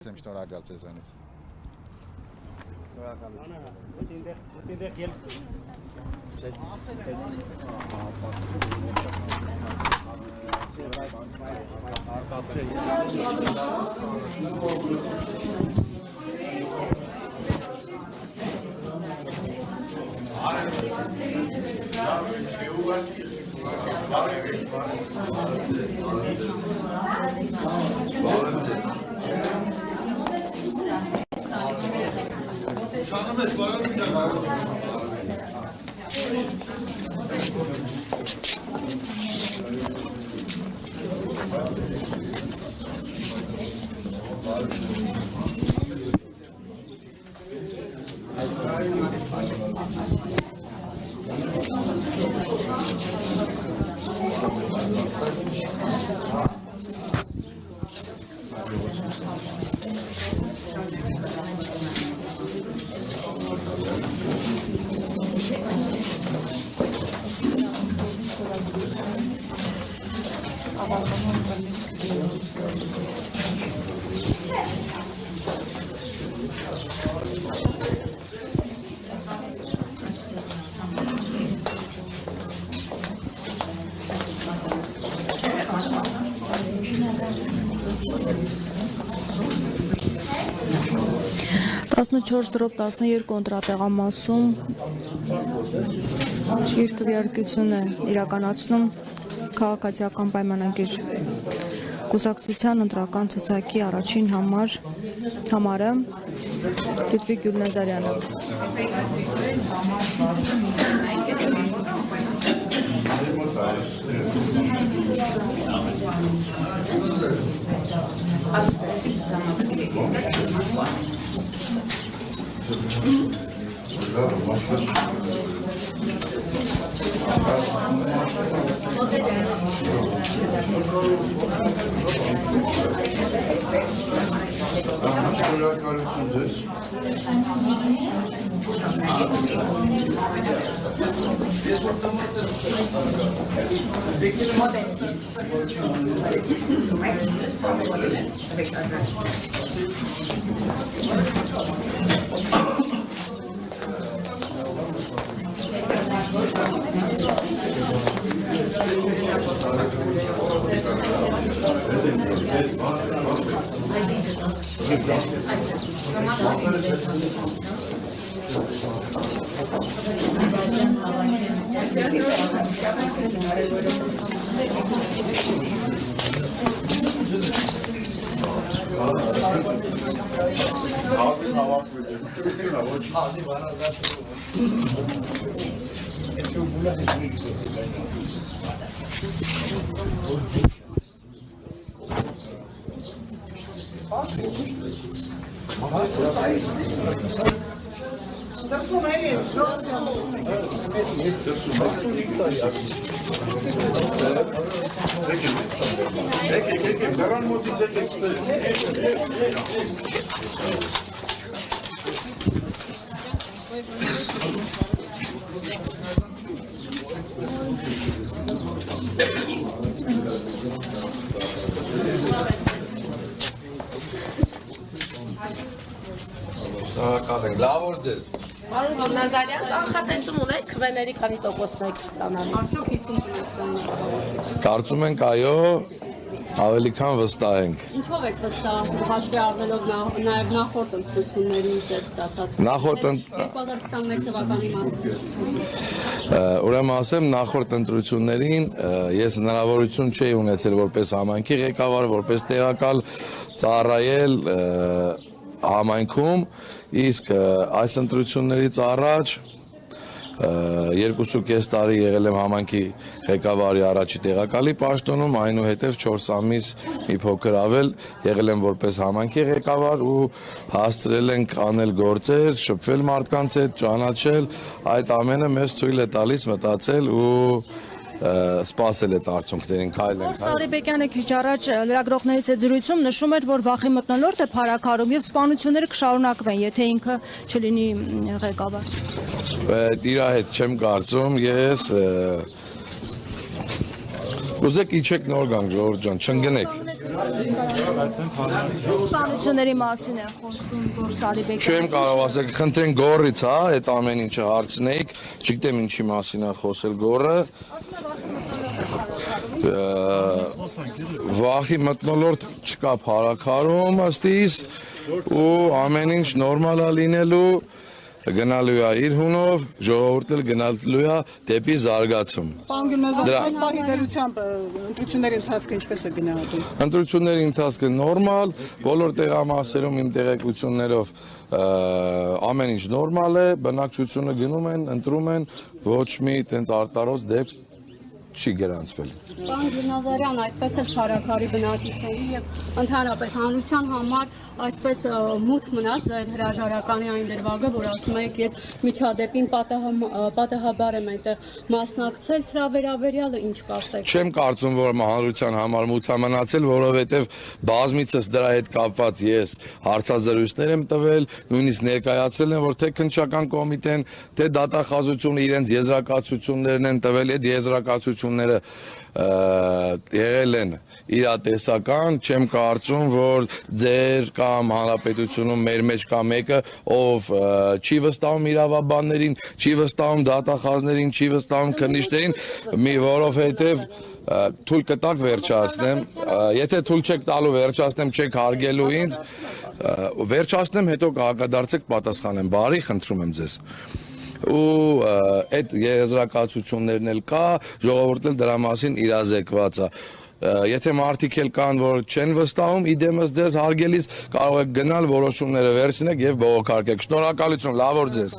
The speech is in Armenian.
Եմ շնորհակալ ձեզանից։ Տասնչորս 12 կոնտրատեղամասում իր քվեարկություն է իրականացնում քաղաքացիական պայմանագիր կուսակցության ընտրական ցուցակի առաջին համարը Լյուդվիգ Գյուլնազարյանը։ Լավ օր ձեզ։ Պարոն Գյուլնազարյան, կանխատեսում ունեք քվեների քանի տոկոսն եք ստանալու։ Արդյոք 50%-ն։ Կարծում ենք այո, ավելի քան վստահ ենք։ Ինչով եք վստահ, հաշվի առնելով նաև նախորդ ընտրությունների ձեր ստացած։ Նախորդ 2021 թվականի մասին։ Ուրեմն ասեմ, նախորդ ընտրություններին ես հնարավորություն չէի ունեցել որպես համայնքի ղեկավար, որպես տեղակալ ծառայել համայնքում, իսկ այս ընտրություններից առաջ 2.5 տարի եղել եմ համայնքի ղեկավարի առաջի տեղակալի պաշտոնում, այնուհետև 4 ամիս մի փոքր ավել եղել եմ որպես համայնքի ղեկավար ու հասցրել ենք անել գործեր, շփվել մարդկանց հետ, ճանաչել, այդ ամենը մեզ թույլ է տալիս մտածել ու սպասել այդ արդյունքներին, քայլ ենք։ Սարիբեկյանը քիչ առաջ լրագրողներից հետ զրույցում նշում էր, որ վախի մթնոլորտ է փարաքարում եւ սպանությունները կշարունակվեն, եթե ինքը չլինի ղեկավար։ Իր հետ չեմ կարծում, ես Կուզեք իջեք նոր գանք, Ժողովուրդ ջան, չընկնեք։ Սպանությունների մասին է խոսում, որ Սարիբեկյանը։ Չեմ կարող ասել, խնդրեն գորից, հա, այդ ամեն ինչը հարցնեիք, չգիտեմ ինչի մասին է խոսել գորը։ Վախի մթնոլորտ չկա փարակարում ըստիս ու ամեն ինչ նորմալ է լինելու, գնալու է իր հունով, ժողովուրդը գնալու է դեպի զարգացում։ Պարոն Գյուլնազարյան, այս պահի դերությամբ ընտրությունների ընթացքը ինչպես է գնահատում։ Ընտրությունների ընթացքը նորմալ, բոլոր տեղամասերում իմ տեղեկություններով ամեն ինչ նորմալ է, բնակչությունը գնում են, ընտրում են, ոչ մի տենց արտարոց դեպք չի գրանցվել։ Պարոն Գյուլնազարյան, այդպես էլ քարակարի բնակիչների եւ ընդհանրապես հանրության համար այսպես մութ մնաց այդ հրաժարականի այն դրվագը, որ ասում եք, ես միջադեպին պատահաբար եմ այնտեղ մասնակցել, սրա վերաբերյալը ինչ կասեք։ Չեմ կարծում, որ հանրության համար մութ է մնացել, որովհետև բազմիցս դրա հետ կապված ես հարցազրույցներ եմ տվել, նույնիսկ ներկայացրել եմ, որ թե քննչական կոմիտեն, թե դատախազությունը իրենց եզրակացություններն են տվել, այդ եզրակացությունները եղել են իրատեսական, չեմ կարծում, որ ձեր կամ հանրապետությունում մեր մեջ կա մեկը, ով չի վստահում իրավաբաններին, չի վստահում դատախազներին, չի վստահում քննիչներին, որովհետև թույլ կտակ վերջացնեմ, եթե թույլ չեք տալու վերջացնեմ, չեք հարգելու ինձ, վերջացնեմ, հետո կհակադարձեք պատասխանեմ, բարի, խնդրում եմ ձեզ։ Ու այդ եզրակացություններն էլ կա, ժողովուրդն էլ դրա մասին իրազեկված է։ Եթե մարդիկ էլ կան, որ չեն վստահում, իդեմս ձեզ հարգելիս կարող եք գնալ, որոշումները վերցնեք եւ բողոքարկեք։ Շնորհակալություն, լավ օր ձեզ։